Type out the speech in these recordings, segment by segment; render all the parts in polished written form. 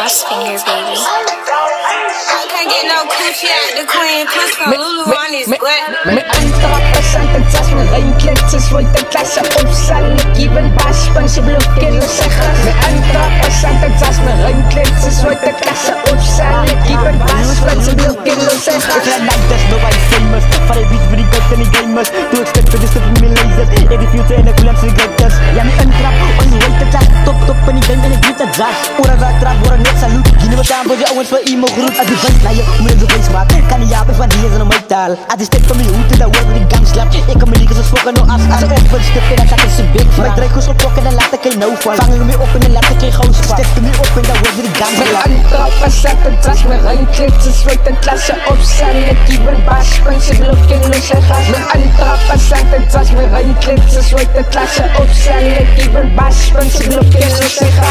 boss finger, baby. I can't get no coochie out the queen. Put some Lulu on his butt. Met interessante tas met rijnkletjes, wordt de klasse opstaan. Ik even baas, punch je blok in de zeggen. Met interessante tas met rijnkletjes, wordt de klasse opstaan. Ik even baas, punch je blok in de zeggen. Ik laat like that's nobody famous. Van de beats voor die guts en die gamers. Toen ik step de step in mijn lasers. Ik de future en de films en de greaters. Ja, met een trap, on je weet het. Top in die game en ik weet het zaak. Oora raak trap, oora net salut. Gine wat aan voor je ouders voor emo groep. Als je vijf naar je, moet je zo face maken. Kan niet japen van die is een mooi taal. Als je step van mijn hoed en dat wordt die gang slap. Ik kan me niet zo schokken, no af. Als je op een stip en dan gaat het zo big. Mijn dreigers oplokken en laat ik geen nou vallen. Vangen me op en dan laat ik geen gauw spat. Step me op en dan wordt die gang slap. Met interessante tas met rijnkletjes, wordt de klasse opstaan. Ik even baas, punch je blok in de zeggen. Met interessante tas met rijnkletjes, wordt de klasse opstaan. Ik even baas, punch je blok in de zeggen.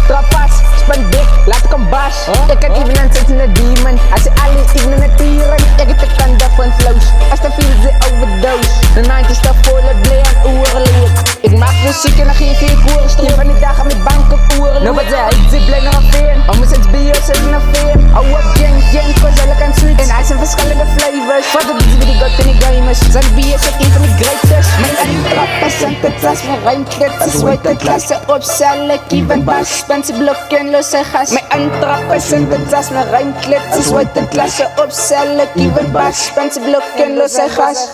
Trapas, span dik, laat ik een baas. Ik heb even een zet in de demon. Als je alles even in de tieren, ik heb de kanda van flows. Als de field ze overdose, de 90's staan volle blij en oerleed. Ik maak muziek en dan geef ik oorstreep. Van die dagen met bank op oerleed. Nou wat zei, ik zit blij naar een fan. Om eens bij jou zit naar fan. Hou op, gang, cause alle kan switch. En hij zijn verschillende flavors. Wat de beats bij die god en die gamers. Zijn bier zit een van de greatest. Met een trappers en de tas met rijnkletjes. Wordt de klasse opzellen, ik even baas. Ze blokken losse gas. Met een trappers en de tas met rijnkletjes. Wordt de klasse opzellen, ik even baas. Ze blokken losse gas.